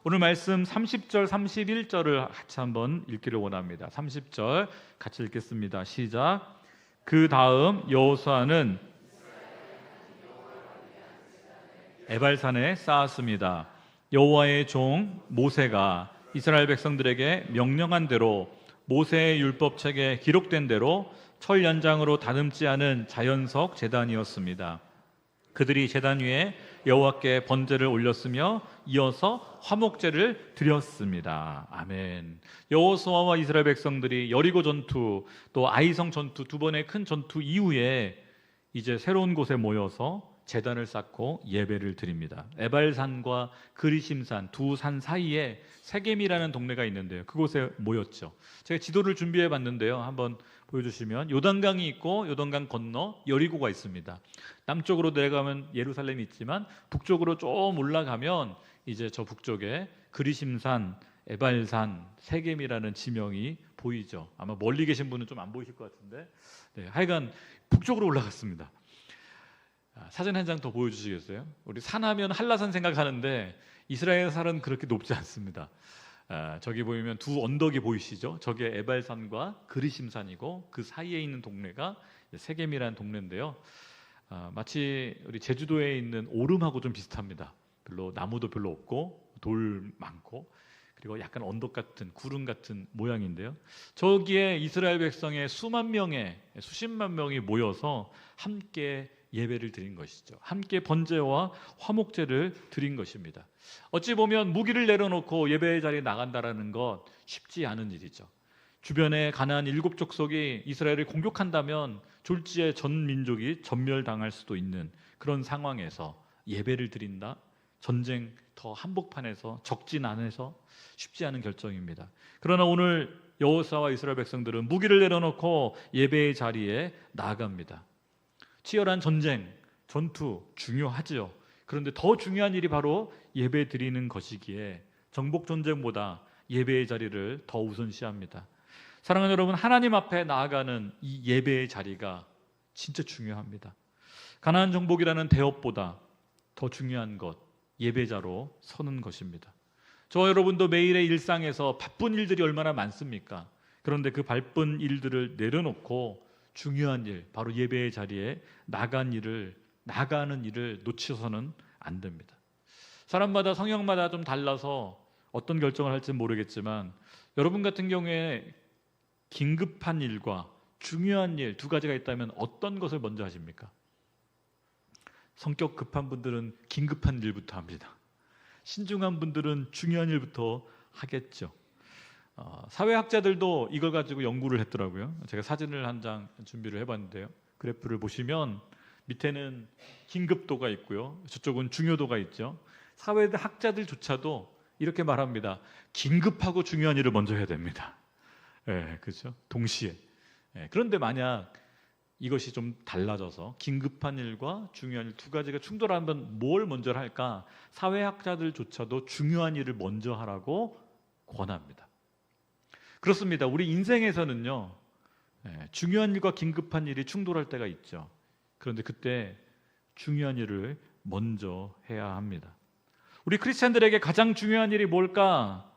오늘 말씀 30절, 31절을 같이 한번 읽기를 원합니다. 30절 같이 읽겠습니다. 시작. 그 다음 여호수아는 에발산에 쌓았습니다. 여호와의 종 모세가 이스라엘 백성들에게 명령한 대로 모세의 율법책에 기록된 대로 철 연장으로 다듬지 않은 자연석 제단이었습니다. 그들이 제단 위에 여호와께 번제를 올렸으며 이어서 화목제를 드렸습니다. 아멘. 여호수아와 이스라엘 백성들이 여리고 전투 또 아이성 전투 두 번의 큰 전투 이후에 이제 새로운 곳에 모여서 제단을 쌓고 예배를 드립니다. 에발산과 그리심산 두 산 사이에 세겜이라는 동네가 있는데요. 그곳에 모였죠. 제가 지도를 준비해 봤는데요. 한번 보여주시면 요단강이 있고 요단강 건너 여리고가 있습니다. 남쪽으로 내려가면 예루살렘이 있지만 북쪽으로 좀 올라가면 이제 저 북쪽에 그리심산, 에발산, 세겜이라는 지명이 보이죠. 아마 멀리 계신 분은 좀 안 보이실 것 같은데 하여간 북쪽으로 올라갔습니다. 사진 한 장 더 보여주시겠어요? 우리 산하면 한라산 생각하는데 이스라엘 산은 그렇게 높지 않습니다. 저기 보이면 두 언덕이 보이시죠? 저게 에발산과 그리심산이고 그 사이에 있는 동네가 세겜이라는 동네인데요. 마치 우리 제주도에 있는 오름하고 좀 비슷합니다. 별로 나무도 별로 없고 돌 많고 그리고 약간 언덕 같은 구름 같은 모양인데요. 저기에 이스라엘 백성의 수만 명의 수십만 명이 모여서 함께 예배를 드린 것이죠. 함께 번제와 화목제를 드린 것입니다. 어찌 보면 무기를 내려놓고 예배의 자리에 나간다라는 것 쉽지 않은 일이죠. 주변에 가나안 7 족속이 이스라엘을 공격한다면 졸지에 전 민족이 전멸당할 수도 있는 그런 상황에서 예배를 드린다? 전쟁 더 한복판에서 적진 안에서 쉽지 않은 결정입니다. 그러나 오늘 여호수아와 이스라엘 백성들은 무기를 내려놓고 예배의 자리에 나아갑니다. 치열한 전쟁, 전투 중요하지요. 그런데 더 중요한 일이 바로 예배 드리는 것이기에 정복 전쟁보다 예배의 자리를 더 우선시합니다. 사랑하는 여러분, 하나님 앞에 나아가는 이 예배의 자리가 진짜 중요합니다. 가나안 정복이라는 대업보다 더 중요한 것, 예배자로 서는 것입니다. 저와 여러분도 매일의 일상에서 바쁜 일들이 얼마나 많습니까? 그런데 그 바쁜 일들을 내려놓고 중요한 일, 바로 예배의 자리에 나가는 일을 놓치서는 안 됩니다. 사람마다 성향마다 좀 달라서 어떤 결정을 할지 모르겠지만 여러분 같은 경우에 긴급한 일과 중요한 일 두 가지가 있다면 어떤 것을 먼저 하십니까? 성격 급한 분들은 긴급한 일부터 합니다. 신중한 분들은 중요한 일부터 하겠죠. 사회학자들도 이걸 가지고 연구를 했더라고요. 제가 사진을 한 장 준비를 해봤는데요. 그래프를 보시면 밑에는 긴급도가 있고요. 저쪽은 중요도가 있죠. 사회학자들조차도 이렇게 말합니다. 긴급하고 중요한 일을 먼저 해야 됩니다. 그렇죠? 동시에. 그런데 만약 이것이 좀 달라져서 긴급한 일과 중요한 일 두 가지가 충돌하면 뭘 먼저 할까? 사회학자들조차도 중요한 일을 먼저 하라고 권합니다. 그렇습니다. 우리 인생에서는요, 중요한 일과 긴급한 일이 충돌할 때가 있죠. 그런데 그때 중요한 일을 먼저 해야 합니다. 우리 크리스찬들에게 가장 중요한 일이 뭘까?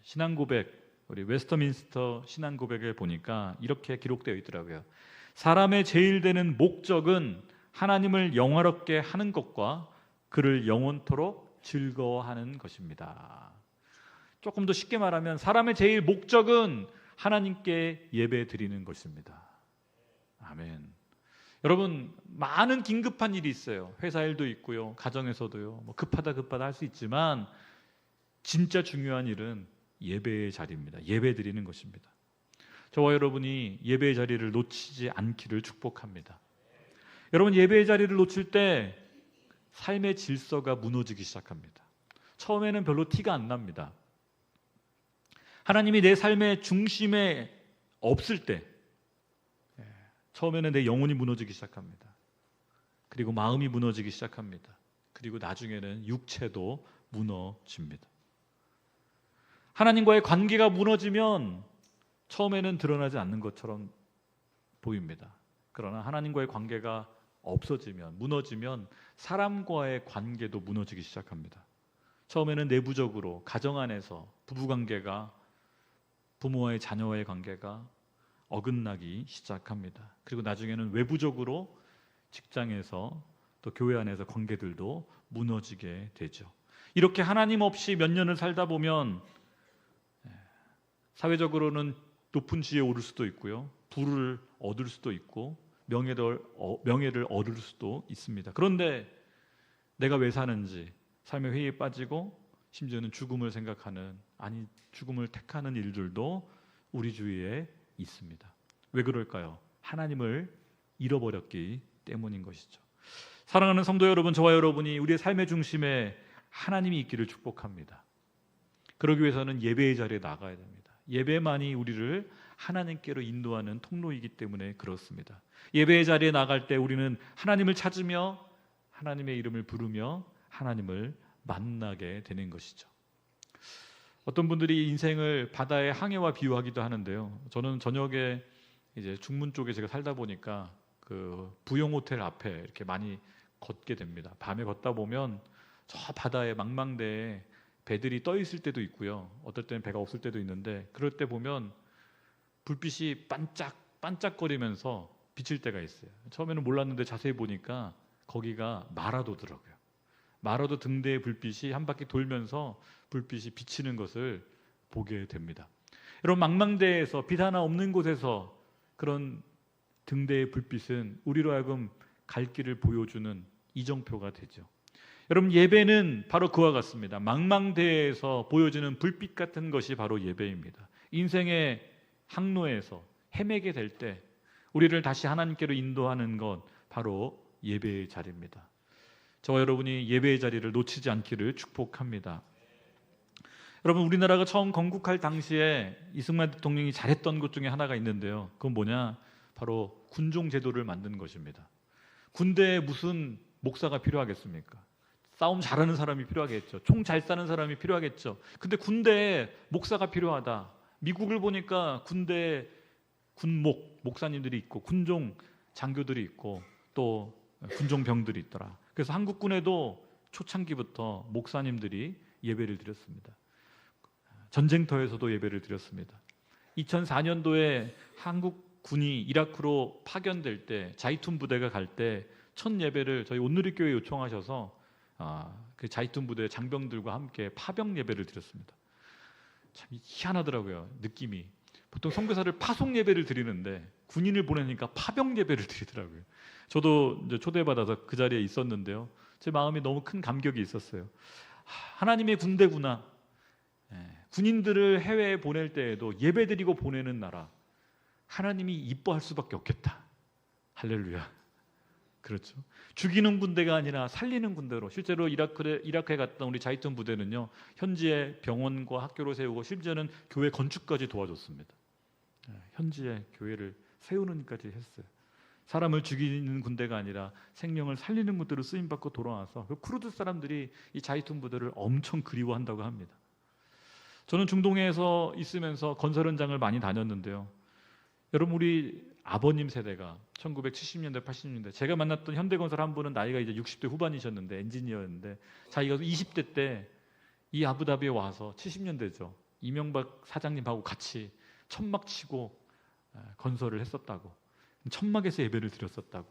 신앙고백, 우리 웨스터민스터 신앙고백을 보니까 이렇게 기록되어 있더라고요. 사람의 제일 되는 목적은 하나님을 영화롭게 하는 것과 그를 영원토록 즐거워하는 것입니다. 조금 더 쉽게 말하면 사람의 제일 목적은 하나님께 예배 드리는 것입니다. 아멘. 여러분, 많은 긴급한 일이 있어요. 회사 일도 있고요, 가정에서도요. 급하다 할 수 있지만 진짜 중요한 일은 예배의 자리입니다. 예배 드리는 것입니다. 저와 여러분이 예배의 자리를 놓치지 않기를 축복합니다. 여러분, 예배의 자리를 놓칠 때 삶의 질서가 무너지기 시작합니다. 처음에는 별로 티가 안 납니다. 하나님이 내 삶의 중심에 없을 때 처음에는 내 영혼이 무너지기 시작합니다. 그리고 마음이 무너지기 시작합니다. 그리고 나중에는 육체도 무너집니다. 하나님과의 관계가 무너지면 처음에는 드러나지 않는 것처럼 보입니다. 그러나 하나님과의 관계가 없어지면, 무너지면 사람과의 관계도 무너지기 시작합니다. 처음에는 내부적으로 가정 안에서 부부관계가, 부모와의 자녀와의 관계가 어긋나기 시작합니다. 그리고 나중에는 외부적으로 직장에서 또 교회 안에서 관계들도 무너지게 되죠. 이렇게 하나님 없이 몇 년을 살다 보면 사회적으로는 높은 지위에 오를 수도 있고요, 부를 얻을 수도 있고 명예를 얻을 수도 있습니다. 그런데 내가 왜 사는지 삶의 회의에 빠지고 심지어는 죽음을 생각하는, 아니 죽음을 택하는 일들도 우리 주위에 있습니다. 왜 그럴까요? 하나님을 잃어버렸기 때문인 것이죠. 사랑하는 성도 여러분, 저와 여러분이 우리의 삶의 중심에 하나님이 있기를 축복합니다. 그러기 위해서는 예배의 자리에 나가야 됩니다. 예배만이 우리를 하나님께로 인도하는 통로이기 때문에 그렇습니다. 예배의 자리에 나갈 때 우리는 하나님을 찾으며 하나님의 이름을 부르며 하나님을 만나게 되는 것이죠. 어떤 분들이 인생을 바다의 항해와 비유하기도 하는데요, 저는 저녁에 이제 중문 쪽에 제가 살다 보니까 그 부영 호텔 앞에 이렇게 많이 걷게 됩니다. 밤에 걷다 보면 저 바다의 망망대에 배들이 떠 있을 때도 있고요, 어떨 때는 배가 없을 때도 있는데, 그럴 때 보면 불빛이 반짝반짝거리면서 비칠 때가 있어요. 처음에는 몰랐는데 자세히 보니까 거기가 마라도더라고요. 마라도 등대의 불빛이 한 바퀴 돌면서 불빛이 비치는 것을 보게 됩니다. 여러분, 망망대에서 빛 하나 없는 곳에서 그런 등대의 불빛은 우리로 하여금 갈 길을 보여주는 이정표가 되죠. 여러분, 예배는 바로 그와 같습니다. 망망대에서 보여지는 불빛 같은 것이 바로 예배입니다. 인생의 항로에서 헤매게 될 때 우리를 다시 하나님께로 인도하는 것, 바로 예배의 자리입니다. 저와 여러분이 예배의 자리를 놓치지 않기를 축복합니다. 여러분, 우리나라가 처음 건국할 당시에 이승만 대통령이 잘했던 것 중에 하나가 있는데요, 그건 뭐냐? 바로 군종 제도를 만든 것입니다. 군대에 무슨 목사가 필요하겠습니까? 싸움 잘하는 사람이 필요하겠죠. 총 잘 쏴는 사람이 필요하겠죠. 근데 군대에 목사가 필요하다. 미국을 보니까 군대에 목사님들이 있고 군종 장교들이 있고 또 군종병들이 있더라. 그래서 한국군에도 초창기부터 목사님들이 예배를 드렸습니다. 전쟁터에서도 예배를 드렸습니다. 2004년도에 한국군이 이라크로 파견될 때, 자이툰 부대가 갈 때 첫 예배를 저희 온누리교회에 요청하셔서 그 자이툰 부대 장병들과 함께 파병 예배를 드렸습니다. 참 희한하더라고요, 느낌이. 보통 선교사를 파송 예배를 드리는데 군인을 보내니까 파병 예배를 드리더라고요. 저도 이제 초대받아서 그 자리에 있었는데요, 제 마음이 너무 큰 감격이 있었어요. 하나님의 군대구나. 군인들을 해외에 보낼 때에도 예배드리고 보내는 나라, 하나님이 이뻐할 수밖에 없겠다. 할렐루야. 그렇죠. 죽이는 군대가 아니라 살리는 군대로, 실제로 이라크에 갔던 우리 자이툰 부대는요, 현지에 병원과 학교를 세우고 심지어는 교회 건축까지 도와줬습니다. 현지에 교회를 세우는 것까지 했어요. 사람을 죽이는 군대가 아니라 생명을 살리는 군대로 쓰임받고 돌아와서 그 쿠르드 사람들이 이 자이툰 부대를 엄청 그리워한다고 합니다. 저는 중동에서 있으면서 건설 현장을 많이 다녔는데요, 여러분, 우리 아버님 세대가 1970년대, 80년대, 제가 만났던 현대건설 한 분은 나이가 이제 60대 후반이셨는데, 엔지니어였는데, 자기가 20대 때 이 아부다비에 와서, 70년대죠, 이명박 사장님하고 같이 천막 치고 건설을 했었다고, 천막에서 예배를 드렸었다고.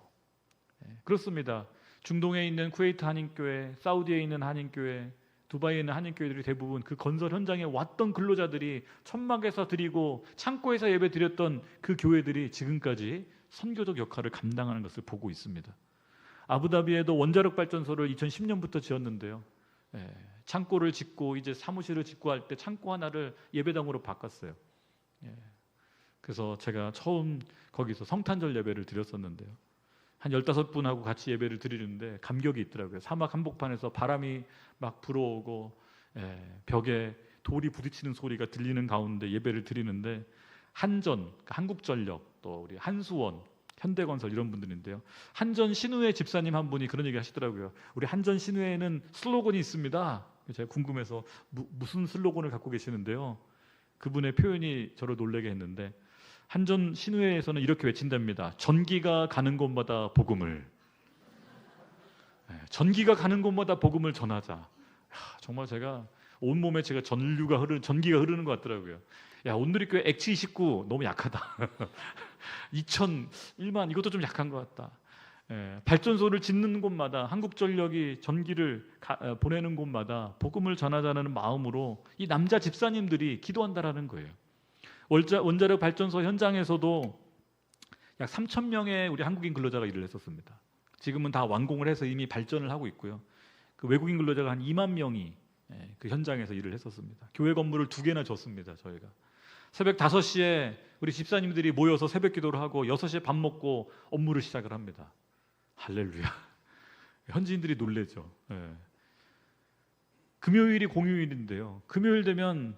그렇습니다. 중동에 있는 쿠웨이트 한인교회, 사우디에 있는 한인교회, 두바이에 있는 한인교회들이 대부분 그 건설 현장에 왔던 근로자들이 천막에서 드리고 창고에서 예배 드렸던 그 교회들이 지금까지 선교적 역할을 감당하는 것을 보고 있습니다. 아부다비에도 원자력 발전소를 2010년부터 지었는데요, 창고를 짓고 이제 사무실을 짓고 할 때 창고 하나를 예배당으로 바꿨어요. 그래서 제가 처음 거기서 성탄절 예배를 드렸었는데요, 한 15분하고 같이 예배를 드리는데 감격이 있더라고요. 사막 한복판에서 바람이 막 불어오고 벽에 돌이 부딪히는 소리가 들리는 가운데 예배를 드리는데, 한전, 한국전력, 또 우리 한수원, 현대건설 이런 분들인데요, 한전 신우회 집사님 한 분이 그런 얘기 하시더라고요. 우리 한전 신우회에는 슬로건이 있습니다. 제가 궁금해서 무슨 슬로건을 갖고 계시는데요, 그분의 표현이 저를 놀라게 했는데, 한전 신우회에서는 이렇게 외친답니다. 전기가 가는 곳마다 복음을. 전기가 가는 곳마다 복음을 전하자. 정말 제가 온몸에 제가 전기가 흐르는 것 같더라고요. 야, 온누리교회 X29 너무 약하다. 2000, 1만 이것도 좀 약한 것 같다. 발전소를 짓는 곳마다 한국전력이 전기를 보내는 곳마다 복음을 전하자는 마음으로 이 남자 집사님들이 기도한다라는 거예요. 원자력 발전소 현장에서도 약 3,000명의 우리 한국인 근로자가 일을 했었습니다. 지금은 다 완공을 해서 이미 발전을 하고 있고요. 그 외국인 근로자가 한 2만 명이 그 현장에서 일을 했었습니다. 교회 건물을 2개나 줬습니다. 저희가 새벽 5시에 우리 집사님들이 모여서 새벽 기도를 하고 6시에 밥 먹고 업무를 시작을 합니다. 할렐루야. 현지인들이 놀래죠. 금요일이 공휴일인데요. 금요일 되면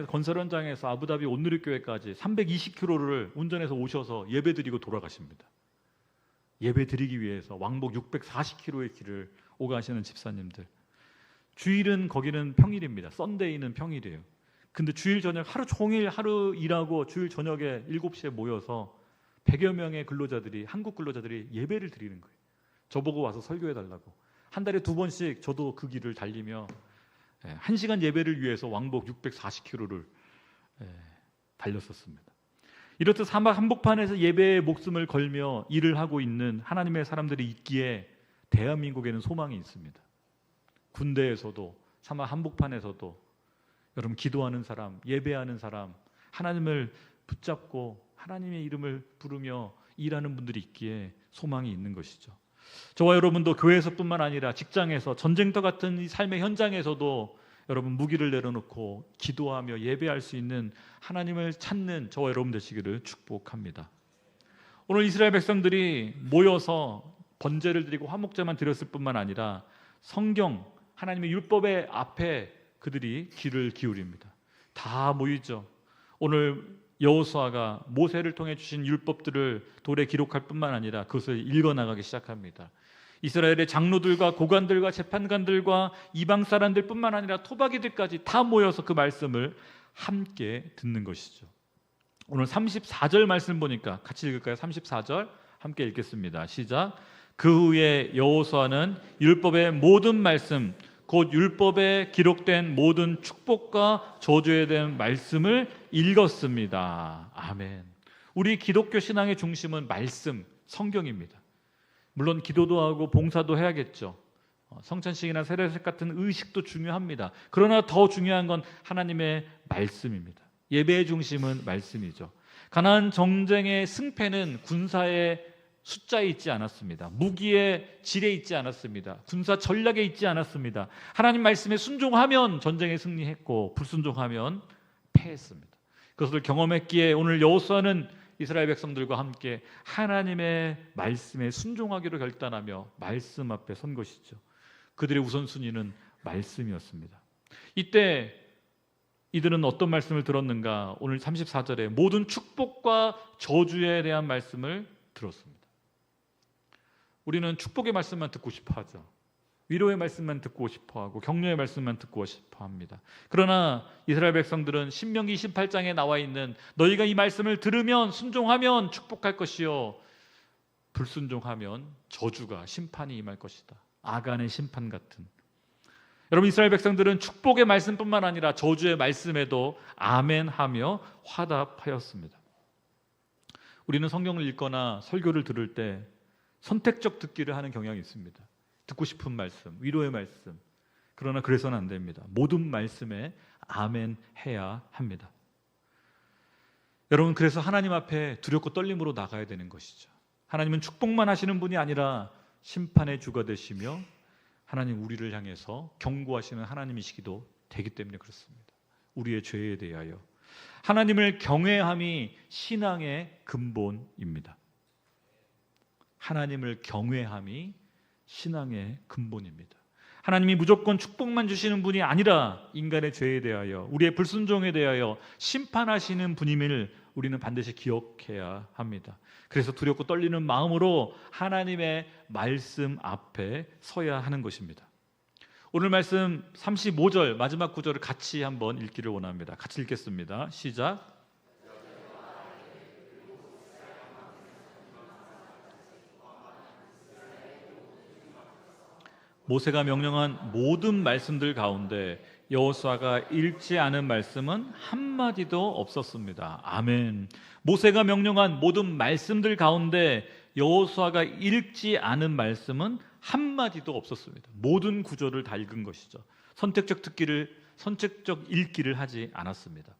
건설 현장에서 아부다비 온누리교회까지 320km를 운전해서 오셔서 예배드리고 돌아가십니다. 예배드리기 위해서 왕복 640km의 길을 오가시는 집사님들. 주일은 거기는 평일입니다. 썬데이는 평일이에요. 근데 주일 저녁 하루 종일 하루 일하고 주일 저녁에 7시에 모여서 100여 명의 근로자들이, 한국 근로자들이 예배를 드리는 거예요. 저보고 와서 설교해달라고. 한 달에 2번씩 저도 그 길을 달리며 1시간 예배를 위해서 왕복 640km를 달렸었습니다. 이렇듯 사막 한복판에서 예배의 목숨을 걸며 일을 하고 있는 하나님의 사람들이 있기에 대한민국에는 소망이 있습니다. 군대에서도 사막 한복판에서도 여러분 기도하는 사람, 예배하는 사람, 하나님을 붙잡고 하나님의 이름을 부르며 일하는 분들이 있기에 소망이 있는 것이죠. 저와 여러분도 교회에서뿐만 아니라 직장에서 전쟁터 같은 이 삶의 현장에서도 여러분 무기를 내려놓고 기도하며 예배할 수 있는 하나님을 찾는 저와 여러분 되시기를 축복합니다. 오늘 이스라엘 백성들이 모여서 번제를 드리고 화목제만 드렸을 뿐만 아니라 성경, 하나님의 율법의 앞에 그들이 귀를 기울입니다. 다 모이죠. 오늘 여호수아가 모세를 통해 주신 율법들을 돌에 기록할 뿐만 아니라 그것을 읽어나가기 시작합니다. 이스라엘의 장로들과 고관들과 재판관들과 이방 사람들 뿐만 아니라 토박이들까지 다 모여서 그 말씀을 함께 듣는 것이죠. 오늘 34절 말씀 보니까 같이 읽을까요? 34절 함께 읽겠습니다. 시작. 그 후에 여호수아는 율법의 모든 말씀 곧 율법에 기록된 모든 축복과 저주에 대한 말씀을 읽었습니다. 아멘. 우리 기독교 신앙의 중심은 말씀, 성경입니다. 물론 기도도 하고 봉사도 해야겠죠. 성찬식이나 세례식 같은 의식도 중요합니다. 그러나 더 중요한 건 하나님의 말씀입니다. 예배의 중심은 말씀이죠. 가나안 전쟁의 승패는 군사의 숫자에 있지 않았습니다. 무기의 질에 있지 않았습니다. 군사 전략에 있지 않았습니다. 하나님 말씀에 순종하면 전쟁에 승리했고 불순종하면 패했습니다. 그것을 경험했기에 오늘 여호수아는 이스라엘 백성들과 함께 하나님의 말씀에 순종하기로 결단하며 말씀 앞에 선 것이죠. 그들의 우선순위는 말씀이었습니다. 이때 이들은 어떤 말씀을 들었는가? 오늘 34절에 모든 축복과 저주에 대한 말씀을 들었습니다. 우리는 축복의 말씀만 듣고 싶어 하죠. 위로의 말씀만 듣고 싶어 하고 격려의 말씀만 듣고 싶어 합니다. 그러나 이스라엘 백성들은 신명기 28장에 나와 있는 너희가 이 말씀을 들으면 순종하면 축복할 것이요 불순종하면 저주가 심판이 임할 것이다. 아간의 심판 같은. 여러분 이스라엘 백성들은 축복의 말씀뿐만 아니라 저주의 말씀에도 아멘하며 화답하였습니다. 우리는 성경을 읽거나 설교를 들을 때 선택적 듣기를 하는 경향이 있습니다. 듣고 싶은 말씀, 위로의 말씀. 그러나 그래서는 안 됩니다. 모든 말씀에 아멘해야 합니다. 여러분 그래서 하나님 앞에 두렵고 떨림으로 나가야 되는 것이죠. 하나님은 축복만 하시는 분이 아니라 심판의 주가 되시며 하나님 우리를 향해서 경고하시는 하나님이시기도 되기 때문에 그렇습니다. 우리의 죄에 대하여 하나님을 경외함이 신앙의 근본입니다. 하나님을 경외함이 신앙의 근본입니다. 하나님이 무조건 축복만 주시는 분이 아니라 인간의 죄에 대하여 우리의 불순종에 대하여 심판하시는 분임을 우리는 반드시 기억해야 합니다. 그래서 두렵고 떨리는 마음으로 하나님의 말씀 앞에 서야 하는 것입니다. 오늘 말씀 35절 마지막 구절을 같이 한번 읽기를 원합니다. 같이 읽겠습니다. 시작. 모세가 명령한 모든 말씀들 가운데 여호수아가 읽지 않은 말씀은 한마디도 없었습니다. 아멘. 모세가 명령한 모든 말씀들 가운데 여호수아가 읽지 않은 말씀은 한마디도 없었습니다. 모든 구절을 다 읽은 것이죠. 선택적 읽기를 하지 않았습니다.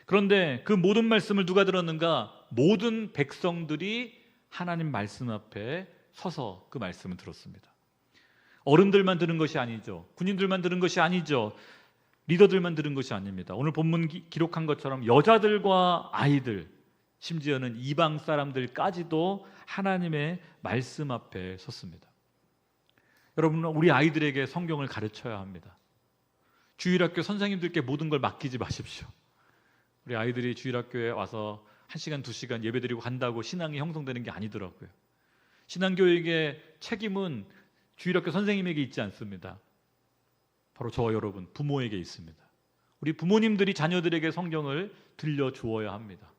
그런데 그 모든 말씀을 누가 들었는가? 모든 백성들이 하나님 말씀 앞에 서서 그 말씀을 들었습니다. 어른들만 들은 것이 아니죠. 군인들만 들은 것이 아니죠. 리더들만 들은 것이 아닙니다. 오늘 본문 기록한 것처럼 여자들과 아이들, 심지어는 이방 사람들까지도 하나님의 말씀 앞에 섰습니다. 여러분, 우리 아이들에게 성경을 가르쳐야 합니다. 주일학교 선생님들께 모든 걸 맡기지 마십시오. 우리 아이들이 주일학교에 와서 1시간, 2시간 예배드리고 간다고 신앙이 형성되는 게 아니더라고요. 신앙교육의 책임은 주일학교 선생님에게 있지 않습니다. 바로 저와 여러분, 부모에게 있습니다. 우리 부모님들이 자녀들에게 성경을 들려주어야 합니다.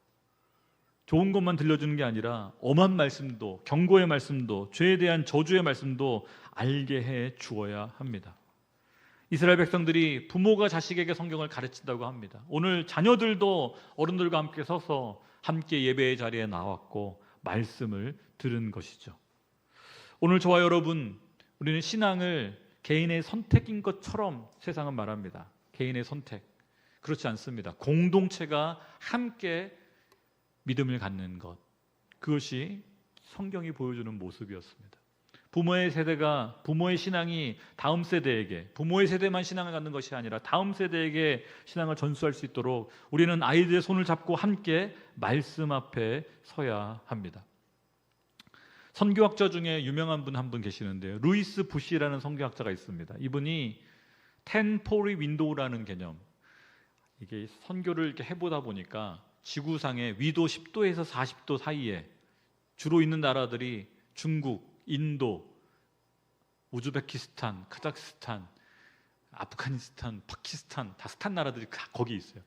좋은 것만 들려주는 게 아니라 엄한 말씀도, 경고의 말씀도, 죄에 대한 저주의 말씀도 알게 해 주어야 합니다. 이스라엘 백성들이 부모가 자식에게 성경을 가르친다고 합니다. 오늘 자녀들도 어른들과 함께 서서 함께 예배의 자리에 나왔고 말씀을 들은 것이죠. 오늘 저와 여러분, 우리는 신앙을 개인의 선택인 것처럼 세상은 말합니다. 개인의 선택. 그렇지 않습니다. 공동체가 함께 믿음을 갖는 것. 그것이 성경이 보여주는 모습이었습니다. 부모의 신앙이 다음 세대에게, 부모의 세대만 신앙을 갖는 것이 아니라 다음 세대에게 신앙을 전수할 수 있도록 우리는 아이들의 손을 잡고 함께 말씀 앞에 서야 합니다. 선교학자 중에 유명한 분 한 분 계시는데요. 루이스 부시라는 선교학자가 있습니다. 이분이 텐포리 윈도우라는 개념, 이게 선교를 이렇게 해보다 보니까 지구상의 위도 10도에서 40도 사이에 주로 있는 나라들이 중국, 인도, 우즈베키스탄, 카자흐스탄, 아프가니스탄, 파키스탄, 다 스탄 나라들이 거기 있어요.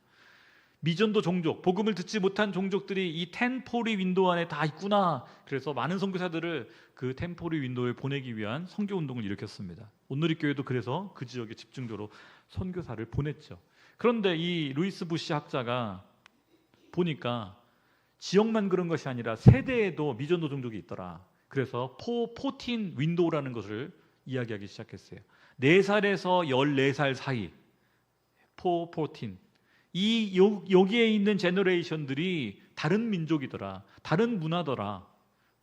미전도 종족, 복음을 듣지 못한 종족들이 이 텐포리 윈도우 안에 다 있구나. 그래서 많은 선교사들을 그 텐포리 윈도우에 보내기 위한 선교 운동을 일으켰습니다. 온누리교회도 그래서 그 지역에 집중적으로 선교사를 보냈죠. 그런데 이 루이스 부시 학자가 보니까 지역만 그런 것이 아니라 세대에도 미전도 종족이 있더라. 그래서 포틴 윈도우라는 것을 이야기하기 시작했어요. 4살에서 14살 사이 포틴, 여기에 있는 제너레이션들이 다른 민족이더라, 다른 문화더라.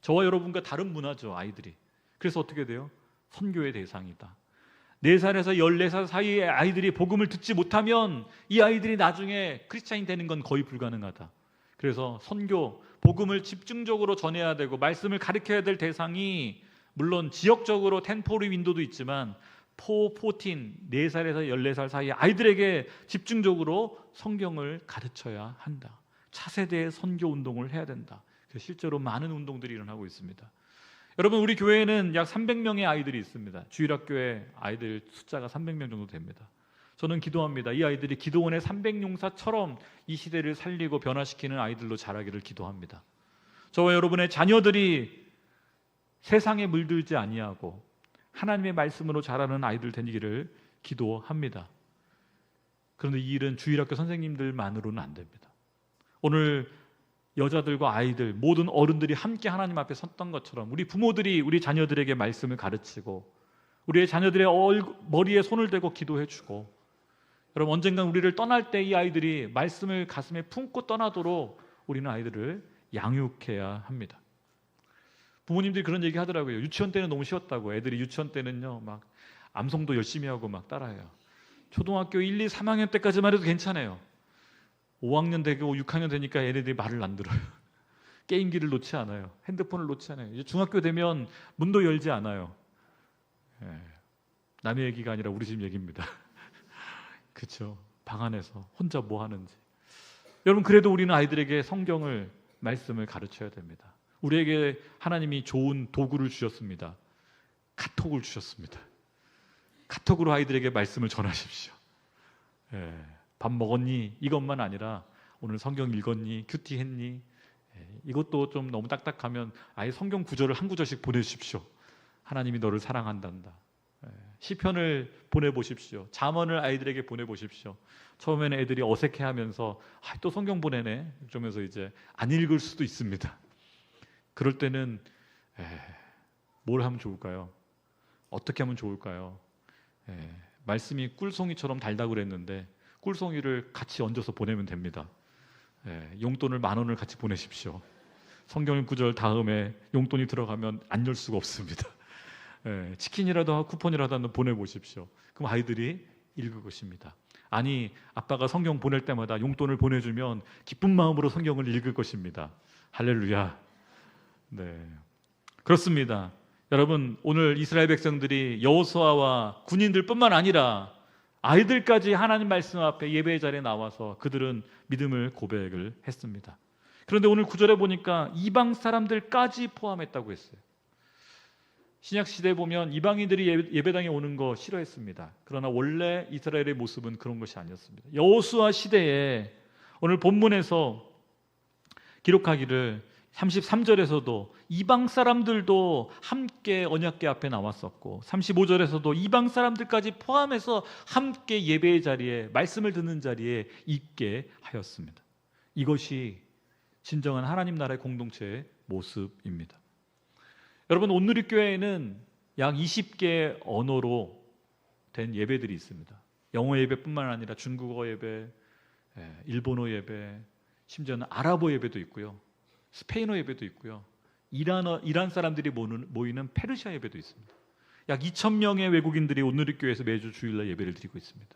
저와 여러분과 다른 문화죠, 아이들이. 그래서 어떻게 돼요? 선교의 대상이다. 4살에서 14살 사이의 아이들이 복음을 듣지 못하면 이 아이들이 나중에 크리스찬이 되는 건 거의 불가능하다. 그래서 선교, 복음을 집중적으로 전해야 되고 말씀을 가르쳐야 될 대상이 물론 지역적으로 텐포리 윈도도 있지만 포틴 4살에서 14살 사이의 아이들에게 집중적으로 성경을 가르쳐야 한다. 차세대의 선교 운동을 해야 된다. 그래서 실제로 많은 운동들이 일어나고 있습니다. 여러분, 우리 교회에는 약 300명의 아이들이 있습니다. 주일학교에 아이들 숫자가 300명 정도 됩니다. 저는 기도합니다. 이 아이들이 기도원의 300용사처럼 이 시대를 살리고 변화시키는 아이들로 자라기를 기도합니다. 저와 여러분의 자녀들이 세상에 물들지 아니하고 하나님의 말씀으로 자라는 아이들 되기를 기도합니다. 그런데 이 일은 주일학교 선생님들만으로는 안 됩니다. 오늘 여자들과 아이들, 모든 어른들이 함께 하나님 앞에 섰던 것처럼 우리 부모들이 우리 자녀들에게 말씀을 가르치고 우리의 자녀들의 머리에 손을 대고 기도해주고, 여러분, 언젠간 우리를 떠날 때 이 아이들이 말씀을 가슴에 품고 떠나도록 우리는 아이들을 양육해야 합니다. 부모님들이 그런 얘기 하더라고요. 유치원 때는 너무 쉬웠다고. 애들이 유치원 때는요 막 암송도 열심히 하고 막 따라해요. 초등학교 1, 2, 3학년 때까지만 해도 괜찮아요. 5학년 되고 6학년 되니까 얘네들이 말을 안 들어요. 게임기를 놓지 않아요. 핸드폰을 놓지 않아요. 이제 중학교 되면 문도 열지 않아요. 남의 얘기가 아니라 우리 집 얘기입니다. 그렇죠? 방 안에서 혼자 뭐 하는지. 여러분, 그래도 우리는 아이들에게 성경을, 말씀을 가르쳐야 됩니다. 우리에게 하나님이 좋은 도구를 주셨습니다. 카톡을 주셨습니다. 카톡으로 아이들에게 말씀을 전하십시오. 밥 먹었니? 이것만 아니라 오늘 성경 읽었니? 큐티 했니? 이것도 좀 너무 딱딱하면 아예 성경 구절을 한 구절씩 보내주십시오. 하나님이 너를 사랑한단다. 시편을 보내보십시오. 잠언을 아이들에게 보내보십시오. 처음에는 애들이 어색해하면서 또 성경 보내네 그러면서 이제 안 읽을 수도 있습니다. 그럴 때는 뭘 하면 좋을까요? 어떻게 하면 좋을까요? 말씀이 꿀송이처럼 달다고 그랬는데 꿀송이를 같이 얹어서 보내면 됩니다. 용돈을 10,000원을 같이 보내십시오. 성경 구절 다음에 용돈이 들어가면 안 열 수가 없습니다. 치킨이라도 쿠폰이라도 한번 보내보십시오. 그럼 아이들이 읽을 것입니다. 아니, 아빠가 성경 보낼 때마다 용돈을 보내주면 기쁜 마음으로 성경을 읽을 것입니다. 할렐루야. 네, 그렇습니다. 여러분, 오늘 이스라엘 백성들이 여호수아와 군인들뿐만 아니라 아이들까지 하나님 말씀 앞에 예배의 자리에 나와서 그들은 믿음을 고백을 했습니다. 그런데 오늘 9절에 보니까 이방 사람들까지 포함했다고 했어요. 신약 시대에 보면 이방인들이 예배당에 오는 거 싫어했습니다. 그러나 원래 이스라엘의 모습은 그런 것이 아니었습니다. 여호수아 시대에 오늘 본문에서 기록하기를 33절에서도 이방 사람들도 함께 언약궤 앞에 나왔었고 35절에서도 이방 사람들까지 포함해서 함께 예배의 자리에 말씀을 듣는 자리에 있게 하였습니다. 이것이 진정한 하나님 나라의 공동체의 모습입니다. 여러분, 온누리교회에는 약 20개의 언어로 된 예배들이 있습니다. 영어 예배뿐만 아니라 중국어 예배, 일본어 예배, 심지어는 아랍어 예배도 있고요. 스페인어 예배도 있고요. 이란 사람들이 모이는 페르시아 예배도 있습니다. 약 2,000명의 외국인들이 온누리교회에서 매주 주일날 예배를 드리고 있습니다.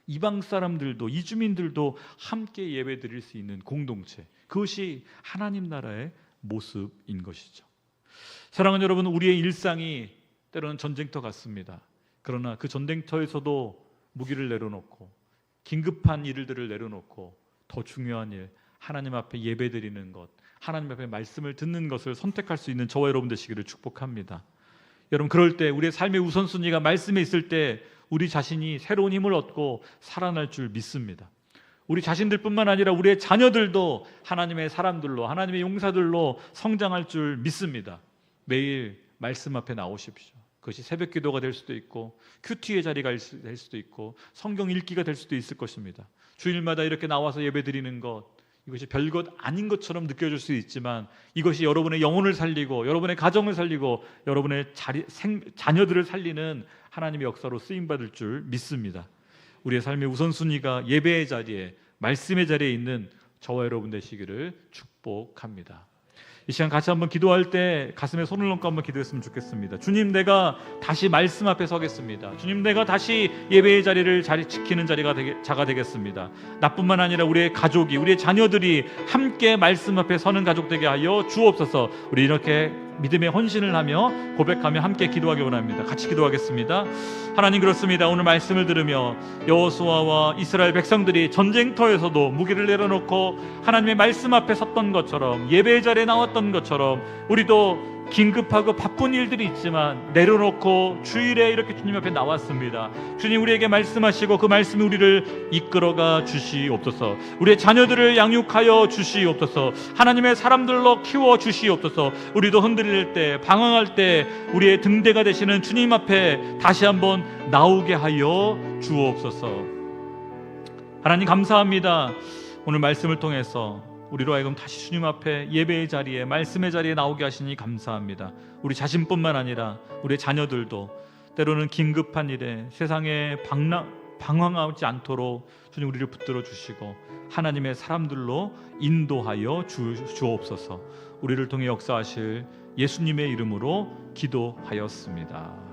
이방 사람들도 이주민들도 함께 예배 드릴 수 있는 공동체, 그것이 하나님 나라의 모습인 것이죠. 사랑하는 여러분, 우리의 일상이 때로는 전쟁터 같습니다. 그러나 그 전쟁터에서도 무기를 내려놓고 긴급한 일들을 내려놓고 더 중요한 일, 하나님 앞에 예배드리는 것, 하나님 앞에 말씀을 듣는 것을 선택할 수 있는 저와 여러분 되시기를 축복합니다. 여러분, 그럴 때 우리의 삶의 우선순위가 말씀에 있을 때 우리 자신이 새로운 힘을 얻고 살아날 줄 믿습니다. 우리 자신들뿐만 아니라 우리의 자녀들도 하나님의 사람들로, 하나님의 용사들로 성장할 줄 믿습니다. 매일 말씀 앞에 나오십시오. 그것이 새벽 기도가 될 수도 있고 큐티의 자리가 될 수도 있고 성경 읽기가 될 수도 있을 것입니다. 주일마다 이렇게 나와서 예배드리는 것, 이것이 별것 아닌 것처럼 느껴질 수 있지만 이것이 여러분의 영혼을 살리고 여러분의 가정을 살리고 여러분의 자녀들을 살리는 하나님의 역사로 쓰임받을 줄 믿습니다. 우리의 삶의 우선순위가 예배의 자리에, 말씀의 자리에 있는 저와 여러분 되시기를 축복합니다. 이 시간 같이 한번 기도할 때 가슴에 손을 얹고 한번 기도했으면 좋겠습니다. 주님, 내가 다시 말씀 앞에 서겠습니다. 주님, 내가 다시 예배의 자리를 지키는 자가 되겠습니다. 나뿐만 아니라 우리의 가족이, 우리의 자녀들이 함께 말씀 앞에 서는 가족 되게 하여 주옵소서. 우리 이렇게 믿음의 헌신을 하며 고백하며 함께 기도하기 원합니다. 같이 기도하겠습니다. 하나님, 그렇습니다. 오늘 말씀을 들으며 여호수아와 이스라엘 백성들이 전쟁터에서도 무기를 내려놓고 하나님의 말씀 앞에 섰던 것처럼, 예배의 자리에 나왔던 것처럼 우리도 긴급하고 바쁜 일들이 있지만 내려놓고 주일에 이렇게 주님 앞에 나왔습니다. 주님, 우리에게 말씀하시고 그 말씀이 우리를 이끌어가 주시옵소서. 우리의 자녀들을 양육하여 주시옵소서. 하나님의 사람들로 키워 주시옵소서. 우리도 흔들릴 때, 방황할 때 우리의 등대가 되시는 주님 앞에 다시 한번 나오게 하여 주옵소서. 하나님, 감사합니다. 오늘 말씀을 통해서 우리로 하여금 다시 주님 앞에 예배의 자리에, 말씀의 자리에 나오게 하시니 감사합니다. 우리 자신뿐만 아니라 우리의 자녀들도 때로는 긴급한 일에 세상에 방황하지 않도록 주님 우리를 붙들어 주시고 하나님의 사람들로 인도하여 주옵소서. 우리를 통해 역사하실 예수님의 이름으로 기도하였습니다.